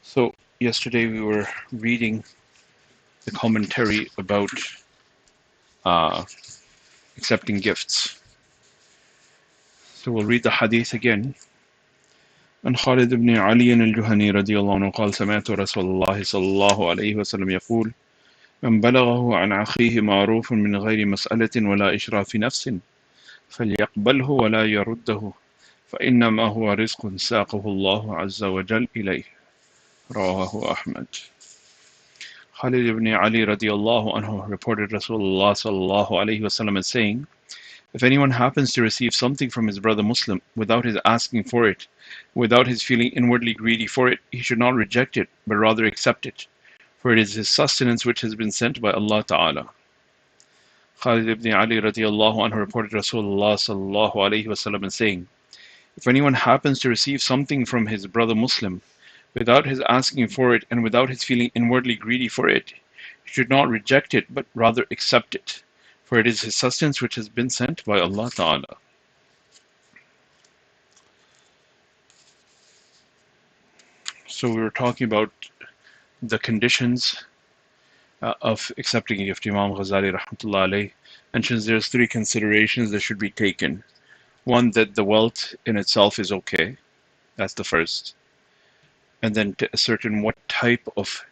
So yesterday we were reading the commentary about uh, accepting gifts. So we'll read the hadith again. عن خالد بن علي الجهني رضي الله عنه قال سمعت رسول الله صلى الله عليه وسلم يقول من بلغه عن أخيه معروف من غير مسألة ولا إشراف نفس فليقبله ولا يرده فإنما هو رزق ساقه الله عز وجل إليه رواه أحمد. Khalid ibn Ali radiallahu anhu reported Rasulullah sallallahu alayhi wasallam as saying, if anyone happens to receive something from his brother Muslim without his asking for it, without his feeling inwardly greedy for it, he should not reject it, but rather accept it, for it is his sustenance which has been sent by Allah Ta'ala. Khalid ibn Ali radiallahu anhu reported Rasulullah sallallahu alayhi wasallam as saying, if anyone happens to receive something from his brother Muslim without his asking for it and without his feeling inwardly greedy for it, he should not reject it, but rather accept it, for it is his sustenance which has been sent by Allah Ta'ala. So we were talking about the conditions of accepting a gift. Imam Ghazali rahmatullah alayh mentions there's three considerations that should be taken. One, that the wealth in itself is okay. That's the first. And then to ascertain what type of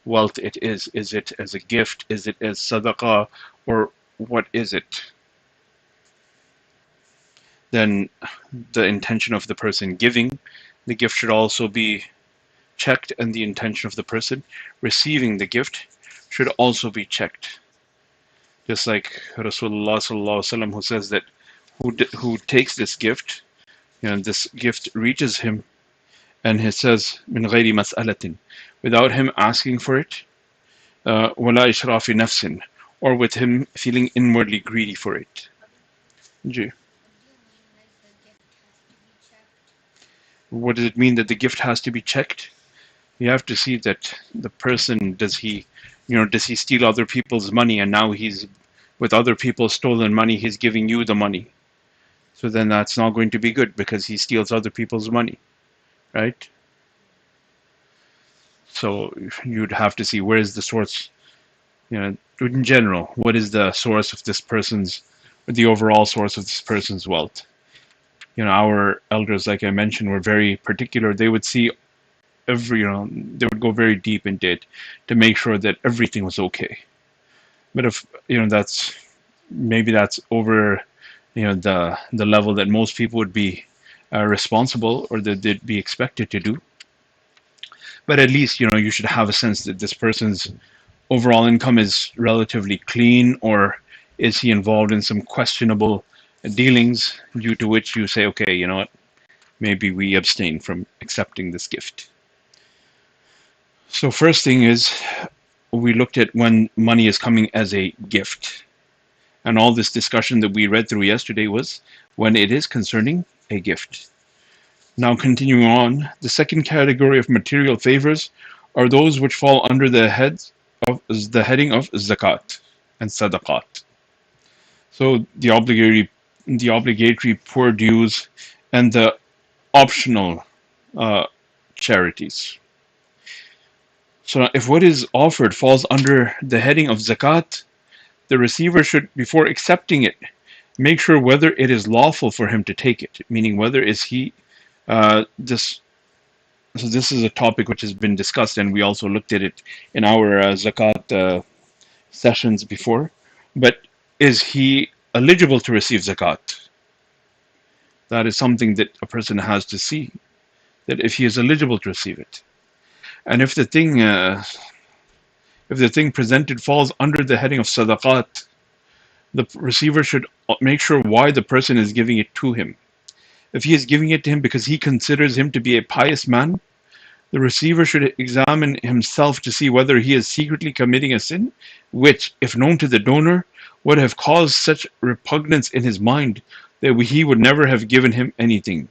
wealth it is. Is it as a gift? Is it as sadaqah? Or what is it? Then the intention of the person giving the gift should also be checked, and the intention of the person receiving the gift should also be checked. Just like Rasulullah sallallahu alaihi wasallam, who says that who takes this gift, this gift reaches him, and he says min ghayri mas'alatin, without him asking for it, wala ishrafi nafsin, or with him feeling inwardly greedy for it. Ji. What does it mean that the gift has to be checked? You have to see that the person, does he steal other people's money, and now he's with other people's stolen money, he's giving you the money. So then that's not going to be good, because he steals other people's money, right? So you'd have to see where is the source, in general, what is the source of this person's, the overall source of this person's wealth. Our elders, like I mentioned, were very particular. They would see they would go very deep into it to make sure that everything was okay. But if that's over the level that most people would be responsible, or that they'd be expected to do. But at least you should have a sense that this person's overall income is relatively clean, or is he involved in some questionable dealings, due to which you say, okay, you know what, maybe we abstain from accepting this gift. So first thing is, we looked at when money is coming as a gift. And all this discussion that we read through yesterday was when it is concerning a gift. Now continuing on, the second category of material favors are those which fall under the heading of zakat and sadaqat. So the obligatory poor dues and the optional charities. So if what is offered falls under the heading of zakat, the receiver should, before accepting it, make sure whether it is lawful for him to take it. Meaning, whether is he this. So this is a topic which has been discussed, and we also looked at it in our zakat sessions before. But is he eligible to receive zakat? That is something that a person has to see, that if he is eligible to receive it. And if the thing presented falls under the heading of sadaqat, the receiver should make sure why the person is giving it to him. If he is giving it to him because he considers him to be a pious man, the receiver should examine himself to see whether he is secretly committing a sin, which, if known to the donor, would have caused such repugnance in his mind that he would never have given him anything.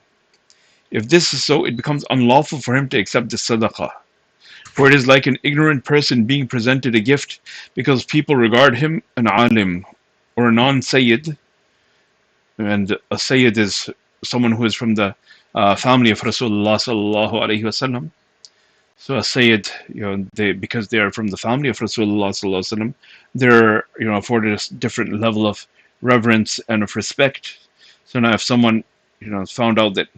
If this is so, it becomes unlawful for him to accept the sadaqah. For it is like an ignorant person being presented a gift because people regard him an alim or a non-sayyid. And a sayyid is someone who is from the family of Rasulullah sallallahu alaihi wasallam. So a Sayyid, they, because they are from the family of Rasulullah sallallahu alaihi wasallam, they're afforded a different level of reverence and of respect. So now if someone found out that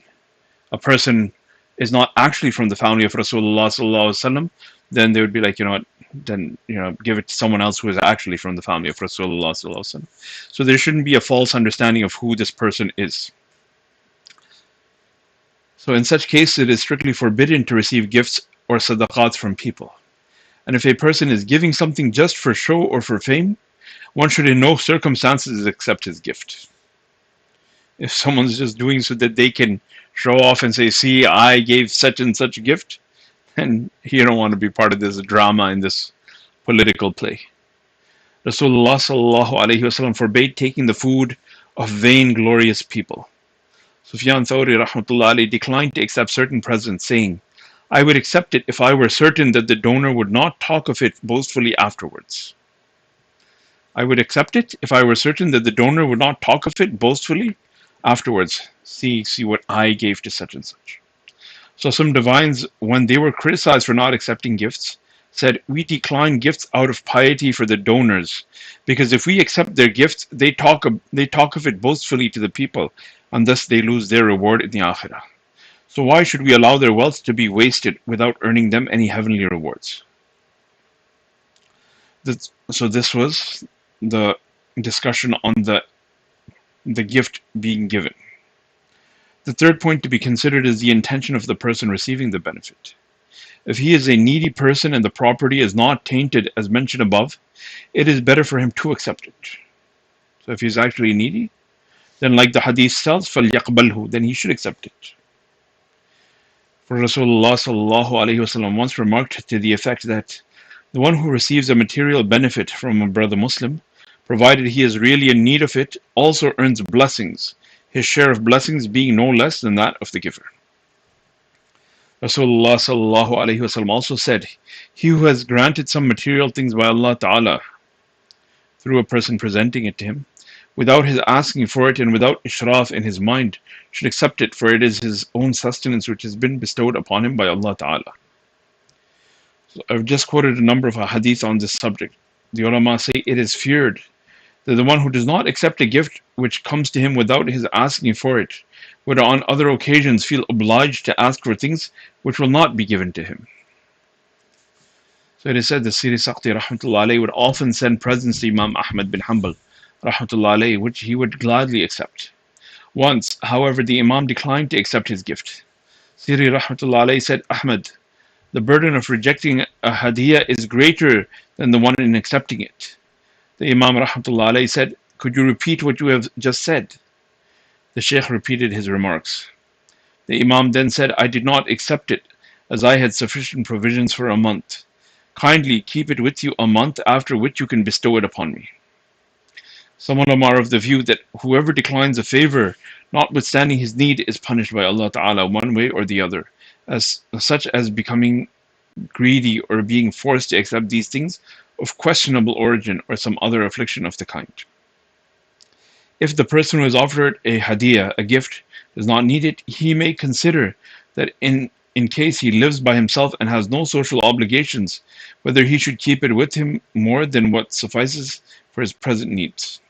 a person is not actually from the family of Rasulullah sallallahu alaihi wasallam, then they would be like, what, then give it to someone else who is actually from the family of Rasulullah sallallahu alaihi wasallam. So there shouldn't be a false understanding of who this person is. So in such case, it is strictly forbidden to receive gifts or sadaqat from people. And if a person is giving something just for show or for fame, one should in no circumstances accept his gift. If someone's just doing so that they can show off and say, see, I gave such and such a gift, then you don't want to be part of this drama in this political play. Rasulullah sallallahu alaihi wasallam forbade taking the food of vainglorious people. Sufyan Thawri rahmatullah alayhi declined to accept certain presents, saying, I would accept it if I were certain that the donor would not talk of it boastfully afterwards. I would accept it if I were certain that the donor would not talk of it boastfully afterwards. See what I gave to such and such. So some divines, when they were criticized for not accepting gifts, said, we decline gifts out of piety for the donors, because if we accept their gifts, they talk of it boastfully to the people, and thus they lose their reward in the akhirah. So why should we allow their wealth to be wasted without earning them any heavenly rewards? So this was the discussion on the gift being given. The third point to be considered is the intention of the person receiving the benefit. If he is a needy person and the property is not tainted as mentioned above, it is better for him to accept it. So if he is actually needy, then like the hadith tells, فَلْيَقْبَلْهُ, then he should accept it. For Rasulullah sallallahu alaihi wasallam once remarked to the effect that the one who receives a material benefit from a brother Muslim, provided he is really in need of it, also earns blessings, his share of blessings being no less than that of the giver. Rasulullah sallallahu alaihi wasallam also said, he who has granted some material things by Allah Ta'ala through a person presenting it to him, without his asking for it and without ishraf in his mind, should accept it, for it is his own sustenance which has been bestowed upon him by Allah Ta'ala. So I've just quoted a number of hadith on this subject. The ulama say it is feared that the one who does not accept a gift which comes to him without his asking for it, would on other occasions feel obliged to ask for things which will not be given to him. So it is said that Siri Saqti rahmatullah alayhi would often send presents to Imam Ahmad bin Hanbal rahmatullah alayhi, which he would gladly accept. Once, however, the Imam declined to accept his gift. Siri rahmatullah alayhi said, Ahmad, the burden of rejecting a hadiyah is greater than the one in accepting it. The Imam rahmatullah alayhi said, could you repeat what you have just said? The Shaykh repeated his remarks. The Imam then said, I did not accept it, as I had sufficient provisions for a month. Kindly keep it with you a month, after which you can bestow it upon me. Some ulama are of the view that whoever declines a favor, notwithstanding his need, is punished by Allah Ta'ala one way or the other, such as becoming greedy or being forced to accept these things of questionable origin or some other affliction of the kind. If the person who is offered a hadiyah, a gift, does not need it, he may consider that in case he lives by himself and has no social obligations, whether he should keep it with him more than what suffices for his present needs.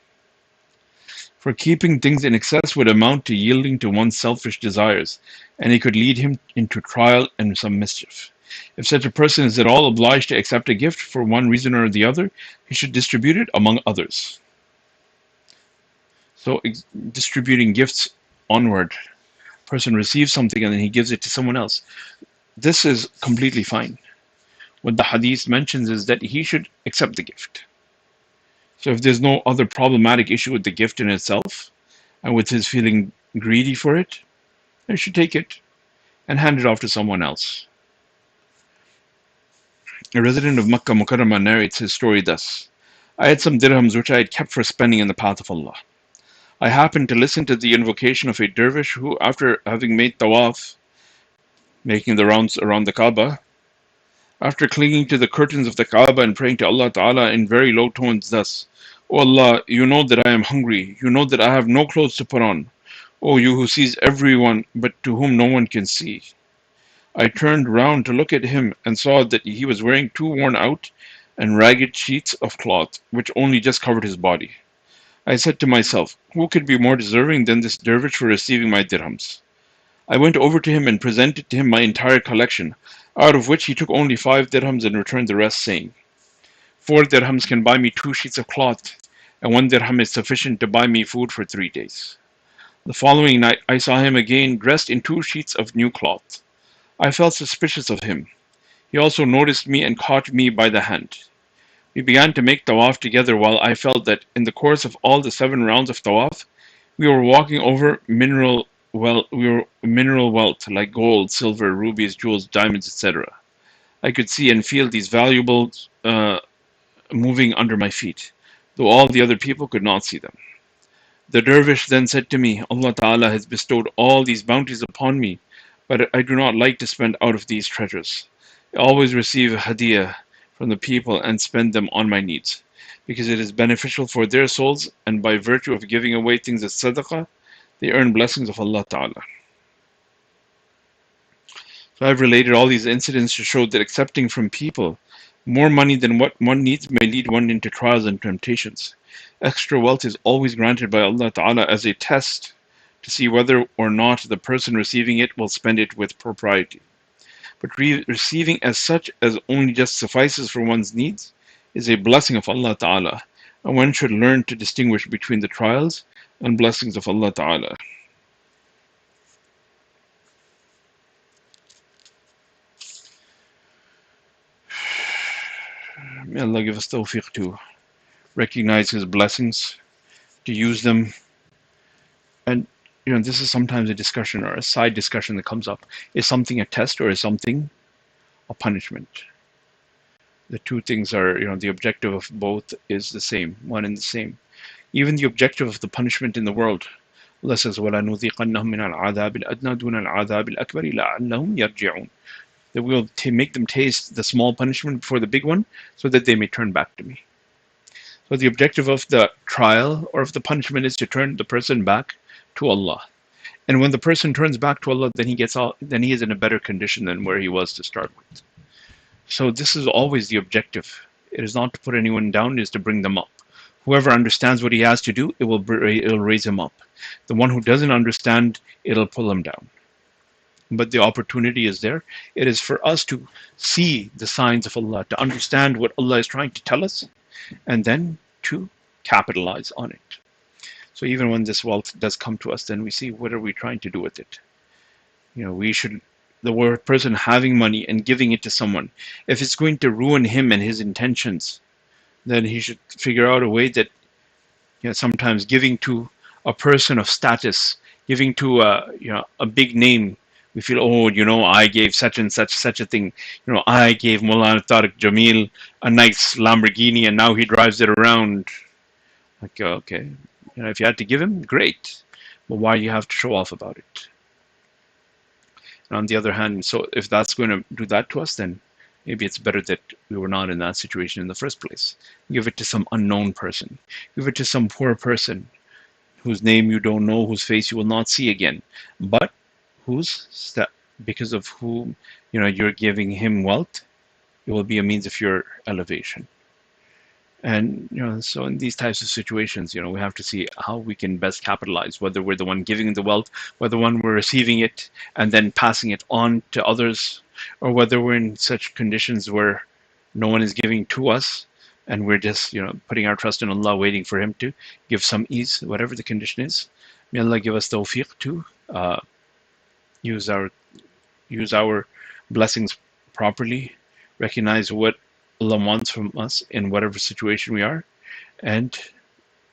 For keeping things in excess would amount to yielding to one's selfish desires, and it could lead him into trial and some mischief. If such a person is at all obliged to accept a gift for one reason or the other, he should distribute it among others. So distributing gifts onward, a person receives something and then he gives it to someone else. This is completely fine. What the hadith mentions is that he should accept the gift. So if there's no other problematic issue with the gift in itself, and with his feeling greedy for it, he should take it and hand it off to someone else. A resident of Makkah Mukarramah narrates his story thus. I had some dirhams which I had kept for spending in the path of Allah. I happened to listen to the invocation of a dervish who, after having made tawaf, making the rounds around the Kaaba, after clinging to the curtains of the Kaaba and praying to Allah Ta'ala in very low tones thus, O Allah, you know that I am hungry, you know that I have no clothes to put on, O you who sees everyone but to whom no one can see. I turned round to look at him and saw that he was wearing two worn out and ragged sheets of cloth, which only just covered his body. I said to myself, who could be more deserving than this dervish for receiving my dirhams? I went over to him and presented to him my entire collection, out of which he took only 5 dirhams and returned the rest, saying, 4 dirhams can buy me 2 sheets of cloth, and 1 dirham is sufficient to buy me food for 3 days. The following night I saw him again dressed in 2 sheets of new cloth. I felt suspicious of him. He also noticed me and caught me by the hand. We began to make tawaf together while I felt that in the course of all the 7 rounds of tawaf, we were walking over mineral wealth like gold, silver, rubies, jewels, diamonds, etc. I could see and feel these valuables moving under my feet, though all the other people could not see them. The dervish then said to me, Allah Ta'ala has bestowed all these bounties upon me, but I do not like to spend out of these treasures. I always receive hadiyah from the people and spend them on my needs, because it is beneficial for their souls, and by virtue of giving away things as sadaqah, they earn blessings of Allah Ta'ala. So I've related all these incidents to show that accepting from people more money than what one needs may lead one into trials and temptations. Extra wealth is always granted by Allah Ta'ala as a test to see whether or not the person receiving it will spend it with propriety. But receiving as such as only just suffices for one's needs is a blessing of Allah Ta'ala, and one should learn to distinguish between the trials and blessings of Allah Ta'ala. May Allah give us tawfiq to recognize His blessings, to use them. And this is sometimes a discussion or a side discussion that comes up. Is something a test or is something a punishment? The two things are, the objective of both is the same, one and the same. Even the objective of the punishment in the world. Allah says, وَلَنُذِيقَنَّهُم مِّنَ الْعَذَابِ الْأَدْنَى دُونَ الْعَذَابِ الْأَكْبَرِ لَعَلَّهُمْ يَرْجِعُونَ. That we will make them taste the small punishment before the big one, so that they may turn back to me. So the objective of the trial or of the punishment is to turn the person back to Allah. And when the person turns back to Allah, then he is in a better condition than where he was to start with. So this is always the objective. It is not to put anyone down, it is to bring them up. Whoever understands what he has to do, it will raise him up. The one who doesn't understand, it'll pull him down. But the opportunity is there. It is for us to see the signs of Allah, to understand what Allah is trying to tell us, and then to capitalize on it. So even when this wealth does come to us, then we see what are we trying to do with it. The person having money and giving it to someone, if it's going to ruin him and his intentions, then he should figure out a way that sometimes giving to a person of status, giving to a big name, we feel, I gave such and such a thing. I gave Mullah Tariq Jamil a nice Lamborghini and now he drives it around. Like, okay, if you had to give him, great. But why do you have to show off about it? And on the other hand, so if that's going to do that to us, then maybe it's better that we were not in that situation in the first place. Give it to some unknown person. Give it to some poor person whose name you don't know, whose face you will not see again, but because of whom you're giving him wealth, it will be a means of your elevation. And so in these types of situations, we have to see how we can best capitalize, whether we're the one giving the wealth, whether one we're receiving it and then passing it on to others, or whether we're in such conditions where no one is giving to us and we're just putting our trust in Allah, waiting for Him to give some ease, whatever the condition is. May Allah give us tawfiq to use our blessings properly, recognize what Allah wants from us in whatever situation we are, and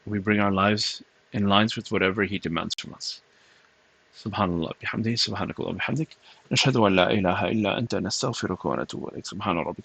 we bring our lives in lines with whatever He demands from us. Subhanallah bihamdihi, subhanakallah bihamdik, nashhadu an la ilaha illa anta nastaghfiruka wa natubu ilayk. Subhana rabbika